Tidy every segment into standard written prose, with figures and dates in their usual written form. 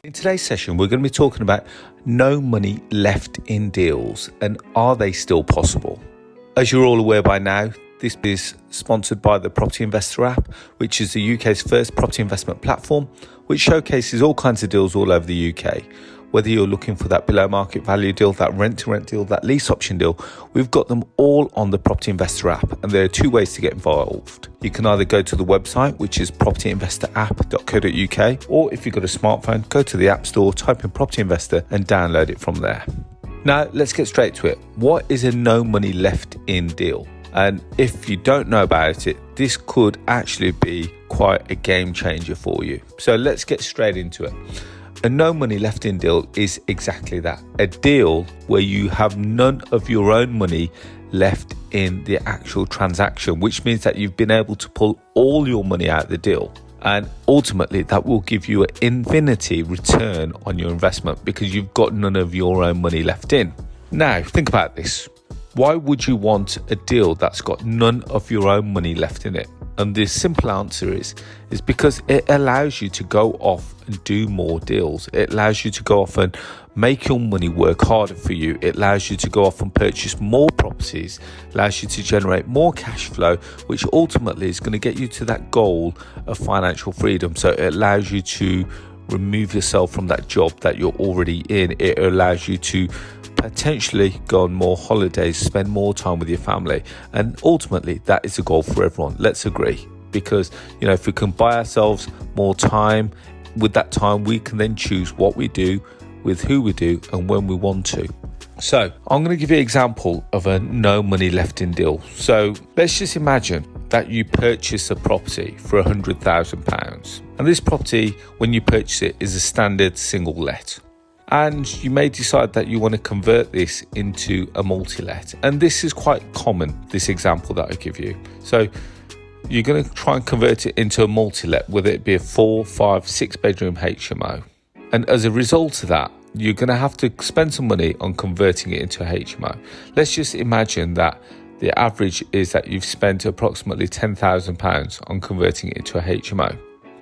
In today's session, we're going to be talking about no money left in deals and are they still possible? As you're all aware by now, this is sponsored by the Property Investor app, which is the UK's first property investment platform, which showcases all kinds of deals all over the UK. Whether you're looking for that below market value deal, that rent-to-rent deal, that lease option deal, we've got them all on the Property Investor app. And there are two ways to get involved. You can either go to the website, which is propertyinvestораpp.co.uk, or if you've got a smartphone, go to the App Store, type in Property Investor and download it from there. Now, let's get straight to it. What is a no money left in deal? And if you don't know about it, this could actually be quite a game changer for you. So let's get straight into it. A no money left in deal is exactly that. A deal where you have none of your own money left in the actual transaction, which means that you've been able to pull all your money out of the deal. And ultimately, that will give you an infinity return on your investment because you've got none of your own money left in. Now, think about this. Why would you want a deal that's got none of your own money left in it? And the simple answer is because it allows you to go off and do more deals. It allows you to go off and make your money work harder for you. It allows you to go off and purchase more properties, allows you to generate more cash flow, which ultimately is going to get you to that goal of financial freedom. So it allows you to remove yourself from that job that you're already in. It allows you to potentially go on more holidays, spend more time with your family. And ultimately, that is the goal for everyone. Let's agree. Because, if we can buy ourselves more time, with that time, we can then choose what we do, with who we do, and when we want to. So I'm going to give you an example of a no money left in deal. So let's just imagine that you purchase a property for £100,000. And this property, when you purchase it, is a standard single let. And you may decide that you want to convert this into a multi-let. And this is quite common, this example that I give you. So you're going to try and convert it into a multi-let, whether it be a 4, 5, 6 bedroom HMO. And as a result of that, you're going to have to spend some money on converting it into a HMO. Let's just imagine that the average is that you've spent approximately £10,000 on converting it into a HMO.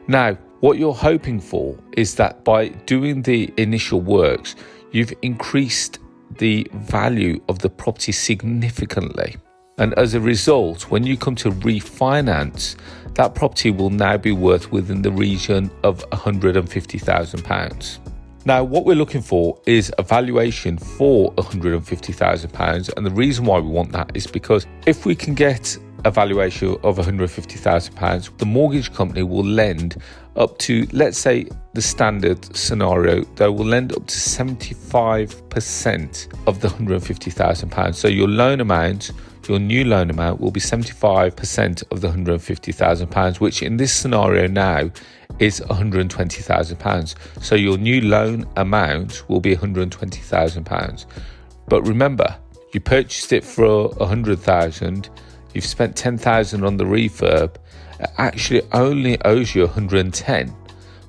Now, what you're hoping for is that by doing the initial works, you've increased the value of the property significantly. And as a result, when you come to refinance, that property will now be worth within the region of £150,000. Now, what we're looking for is a valuation for £150,000. And the reason why we want that is because if we can get a valuation of £150,000, the mortgage company will lend up to, let's say the standard scenario, they will lend up to 75% of the £150,000. So your loan amount, your new loan amount will be 75% of the £150,000, which in this scenario now is £120,000. So your new loan amount will be £120,000. But remember, you purchased it for £100,000. You've spent £10,000 on the refurb. It actually only owes you £110,000,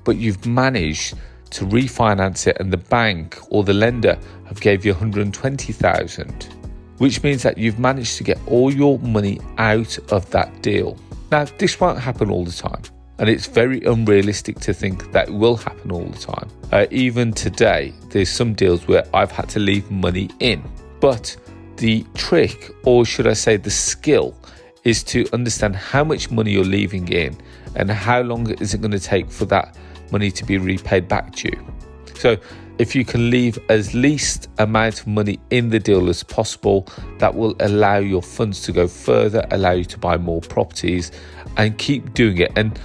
but you've managed to refinance it, and the bank or the lender have gave you £120,000, which means that you've managed to get all your money out of that deal. Now, this won't happen all the time, and it's very unrealistic to think that it will happen all the time. Even today, there's some deals where I've had to leave money in, but the trick, or should I say the skill, is to understand how much money you're leaving in and how long is it going to take for that money to be repaid back to you. So if you can leave as least amount of money in the deal as possible, that will allow your funds to go further, allow you to buy more properties and keep doing it. And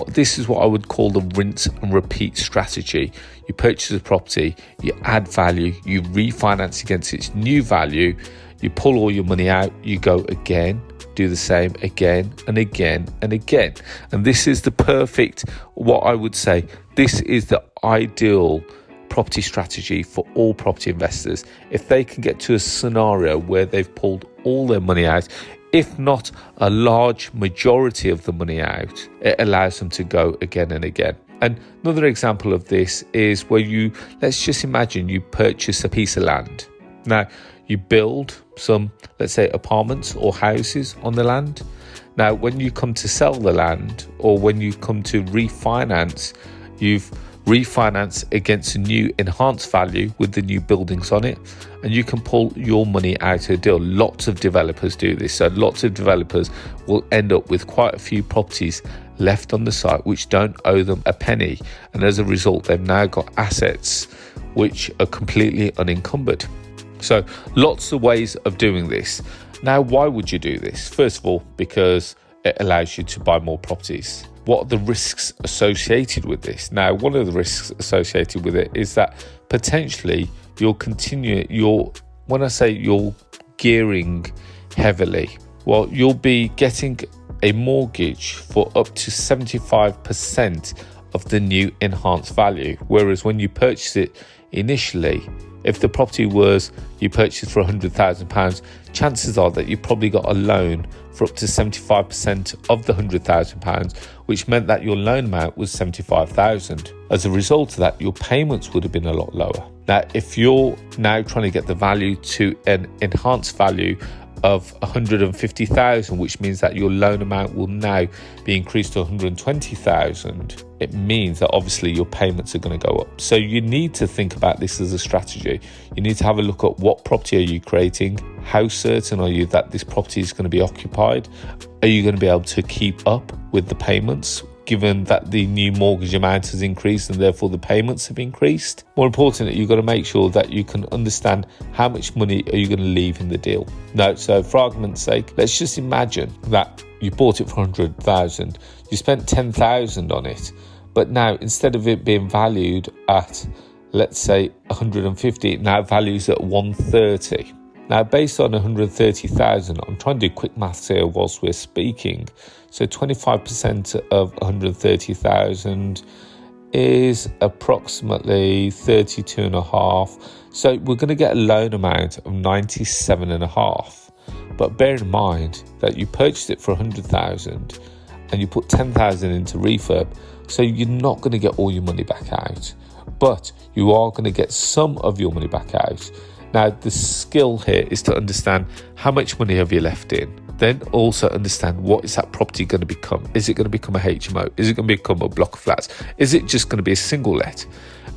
this is what I would call the rinse and repeat strategy. You purchase a property, you add value, you refinance against its new value, you pull all your money out, you go again, do the same again and again and again. And this is the perfect, what I would say, this is the ideal property strategy for all property investors. If they can get to a scenario where they've pulled all their money out, if not a large majority of the money out, it allows them to go again and again. And another example of this is where let's just imagine you purchase a piece of land. Now, you build some, let's say, apartments or houses on the land. Now, when you come to sell the land or when you come to refinance, you've refinance against a new enhanced value with the new buildings on it, and you can pull your money out of a deal. Lots of developers do this. So lots of developers will end up with quite a few properties left on the site which don't owe them a penny, and as a result they've now got assets which are completely unencumbered. So lots of ways of doing this. Now, why would you do this? First of all, because it allows you to buy more properties. What are the risks associated with this? Now, one of the risks associated with it is that potentially you're gearing heavily. Well, you'll be getting a mortgage for up to 75% of the new enhanced value. Whereas when you purchase it initially, if the property was you purchased for £100,000, chances are that you probably got a loan for up to 75% of the £100,000, which meant that your loan amount was £75,000. As a result of that, your payments would have been a lot lower. Now, if you're now trying to get the value to an enhanced value of 150,000, which means that your loan amount will now be increased to 120,000, it means that obviously your payments are going to go up. So you need to think about this as a strategy. You need to have a look at what property are you creating, how certain are you that this property is going to be occupied, are you going to be able to keep up with the payments given that the new mortgage amount has increased and therefore the payments have increased. More importantly, you've got to make sure that you can understand how much money are you going to leave in the deal. Now, so for argument's sake, let's just imagine that you bought it for 100,000, you spent 10,000 on it, but now instead of it being valued at, let's say, 150, it now values at 130. Now, based on 130,000, I'm trying to do quick maths here whilst we're speaking. So 25% of 130,000 is approximately 32.5. So we're going to get a loan amount of 97.5. But bear in mind that you purchased it for 100,000 and you put 10,000 into refurb. So you're not going to get all your money back out, but you are going to get some of your money back out. Now, the skill here is to understand how much money have you left in. Then also understand what is that property going to become. Is it going to become a HMO? Is it going to become a block of flats? Is it just going to be a single let?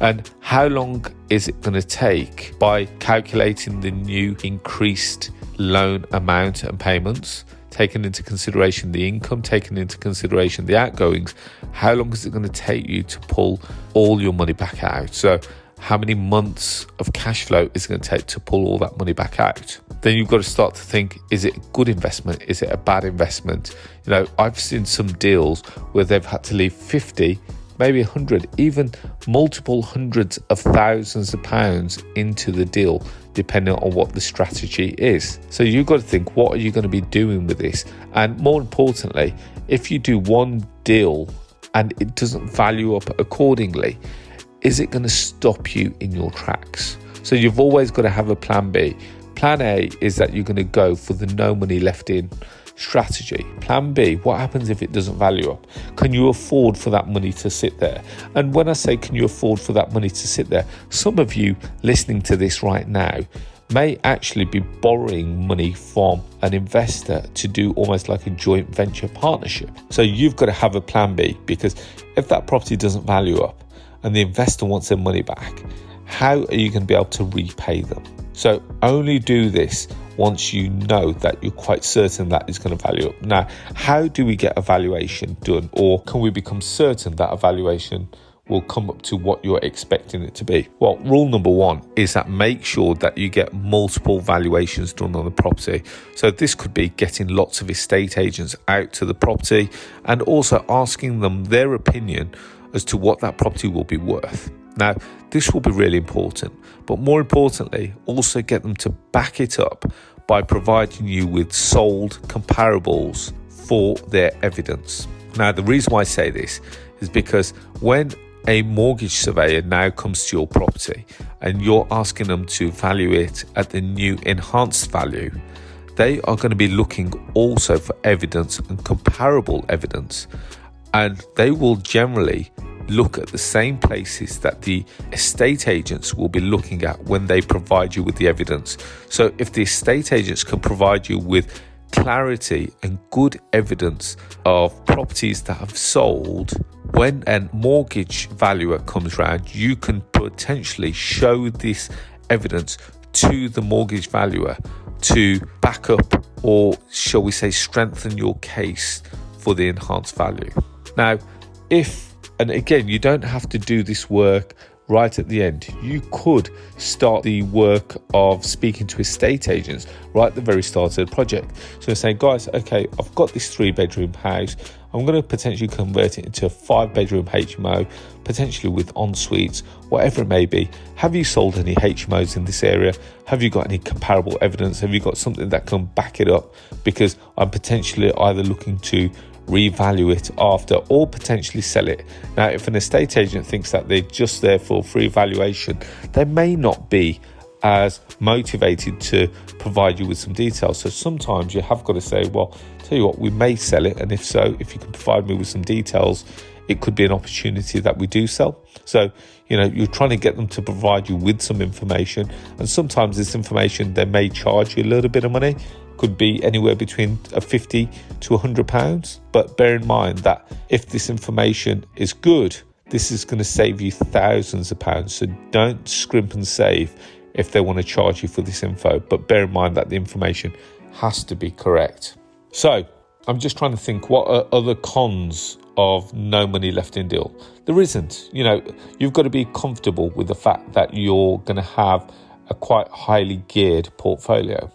And how long is it going to take by calculating the new increased loan amount and payments, taking into consideration the income, taking into consideration the outgoings? How long is it going to take you to pull all your money back out? So how many months of cash flow is it going to take to pull all that money back out? Then you've got to start to think, is it a good investment? Is it a bad investment? You know, I've seen some deals where they've had to leave 50, maybe 100, even multiple hundreds of thousands of pounds into the deal, depending on what the strategy is. So you've got to think, what are you going to be doing with this? And more importantly, if you do one deal and it doesn't value up accordingly, is it going to stop you in your tracks? So you've always got to have a plan B. Plan A is that you're going to go for the no money left in strategy. Plan B, what happens if it doesn't value up? Can you afford for that money to sit there? And when I say can you afford for that money to sit there, some of you listening to this right now may actually be borrowing money from an investor to do almost like a joint venture partnership. So you've got to have a plan B, because if that property doesn't value up and the investor wants their money back, how are you going to be able to repay them? So only do this once you know that you're quite certain that it's going to value up. Now, how do we get a valuation done? Or can we become certain that a valuation will come up to what you're expecting it to be? Well, rule number one is that make sure that you get multiple valuations done on the property. So this could be getting lots of estate agents out to the property and also asking them their opinion as to what that property will be worth. Now, this will be really important, but more importantly, also get them to back it up by providing you with sold comparables for their evidence. Now, the reason why I say this is because when a mortgage surveyor now comes to your property and you're asking them to value it at the new enhanced value, they are going to be looking also for evidence and comparable evidence. And they will generally look at the same places that the estate agents will be looking at when they provide you with the evidence. So if the estate agents can provide you with clarity and good evidence of properties that have sold, when a mortgage valuer comes around, you can potentially show this evidence to the mortgage valuer to back up, or shall we say strengthen your case for the enhanced value. Now, and again, you don't have to do this work right at the end. You could start the work of speaking to estate agents right at the very start of the project. So saying, guys, okay, I've got this 3-bedroom house. I'm going to potentially convert it into a 5-bedroom HMO, potentially with en-suites, whatever it may be. Have you sold any HMOs in this area? Have you got any comparable evidence? Have you got something that can back it up? Because I'm potentially either looking to revalue it after or potentially sell it. Now, if an estate agent thinks that they're just there for free valuation, they may not be as motivated to provide you with some details. So sometimes you have got to say, well, tell you what, we may sell it, and if so, if you can provide me with some details, it could be an opportunity that we do sell. So, you're trying to get them to provide you with some information, and sometimes this information, they may charge you a little bit of money. Could be anywhere between £50 to £100, but bear in mind that if this information is good, this is going to save you thousands of pounds. So don't scrimp and save if they want to charge you for this info, but bear in mind that the information has to be correct. So I'm just trying to think, what are other cons of no money left in deal? There isn't. You've got to be comfortable with the fact that you're going to have a quite highly geared portfolio.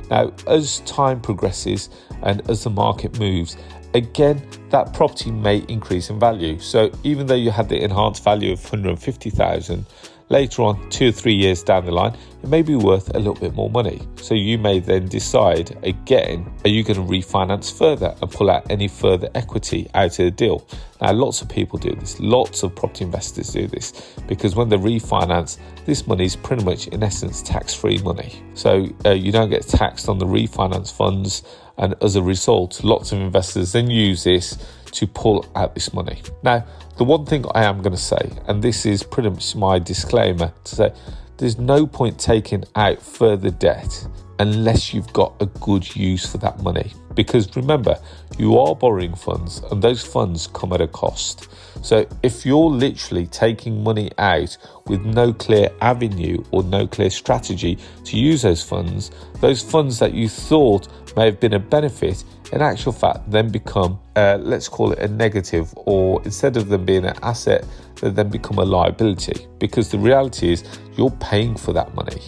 Now, as time progresses and as the market moves, again, that property may increase in value. So even though you had the enhanced value of 150,000, later on, 2 or 3 years down the line, it may be worth a little bit more money. So you may then decide again, are you going to refinance further and pull out any further equity out of the deal? Now, lots of people do this. Lots of property investors do this, because when they refinance, this money is pretty much, in essence, tax-free money. So you don't get taxed on the refinance funds. And as a result, lots of investors then use this to pull out this money. Now, the one thing I am going to say, and this is pretty much my disclaimer, to say there's no point taking out further debt unless you've got a good use for that money. Because remember, you are borrowing funds, and those funds come at a cost. So if you're literally taking money out with no clear avenue or no clear strategy to use those funds that you thought may have been a benefit, in actual fact then become, let's call it a negative, or instead of them being an asset, they then become a liability. Because the reality is you're paying for that money.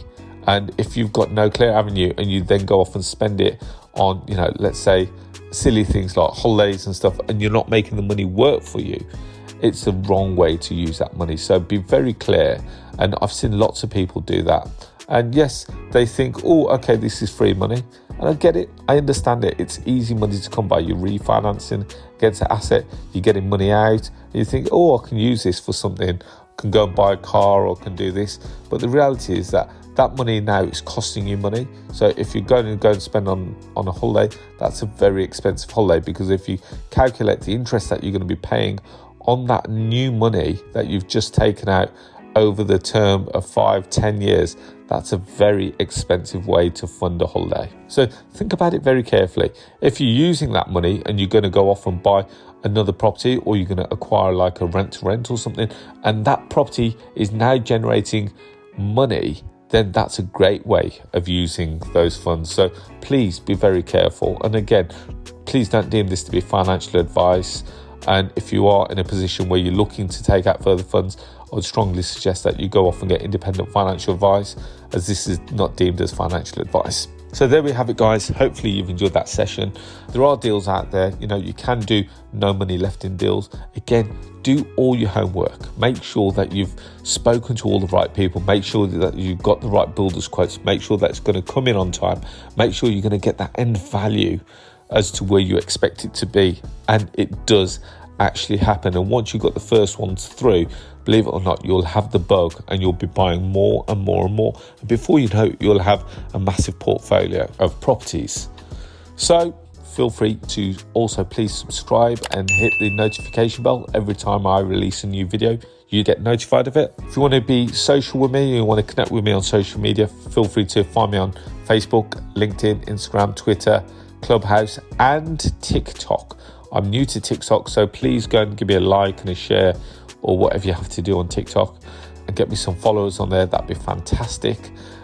And if you've got no clear avenue and you then go off and spend it on, let's say silly things like holidays and stuff, and you're not making the money work for you, it's the wrong way to use that money. So be very clear. And I've seen lots of people do that. And yes, they think, oh, okay, this is free money. And I get it. I understand it. It's easy money to come by. You're refinancing against an asset. You're getting money out. And you think, oh, I can use this for something. I can go and buy a car, or can do this. But the reality is that money now is costing you money. So if you're going to spend on a holiday, that's a very expensive holiday, because if you calculate the interest that you're going to be paying on that new money that you've just taken out over the term of 5-10 years, that's a very expensive way to fund a holiday. So think about it very carefully. If you're using that money and you're going to go off and buy another property, or you're going to acquire like a rent-to-rent or something, and that property is now generating money, then that's a great way of using those funds. So please be very careful. And again, please don't deem this to be financial advice. And if you are in a position where you're looking to take out further funds, I would strongly suggest that you go off and get independent financial advice, as this is not deemed as financial advice. So there we have it, guys. Hopefully you've enjoyed that session. There are deals out there. You can do no money left in deals. Again, do all your homework. Make sure that you've spoken to all the right people. Make sure that you've got the right builder's quotes. Make sure that it's going to come in on time. Make sure you're going to get that end value as to where you expect it to be. And it does actually happen. And once you've got the first ones through, believe it or not, you'll have the bug and you'll be buying more and more and more. And before you know it, you'll have a massive portfolio of properties. So feel free to also please subscribe and hit the notification bell. Every time I release a new video, you get notified of it. If you want to be social with me, you want to connect with me on social media, feel free to find me on Facebook, LinkedIn, Instagram, Twitter, Clubhouse, and TikTok. I'm new to TikTok, so please go and give me a like and a share or whatever you have to do on TikTok and get me some followers on there. That'd be fantastic.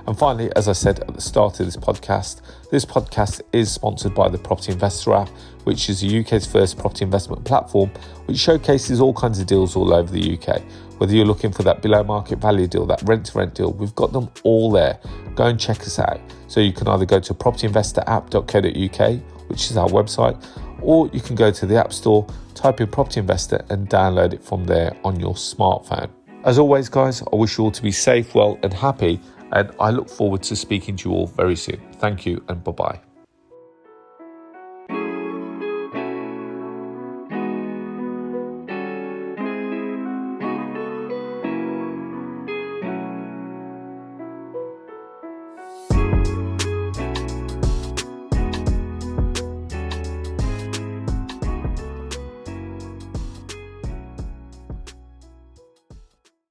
And finally, as I said at the start of this podcast is sponsored by the Property Investor app, which is the UK's first property investment platform, which showcases all kinds of deals all over the UK. Whether you're looking for that below market value deal, that rent-to-rent deal, we've got them all there. Go and check us out. So you can either go to propertyinvestorapp.co.uk, which is our website, or you can go to the App Store, type in Property Investor and download it from there on your smartphone. As always, guys, I wish you all to be safe, well and happy, and I look forward to speaking to you all very soon. Thank you and bye-bye.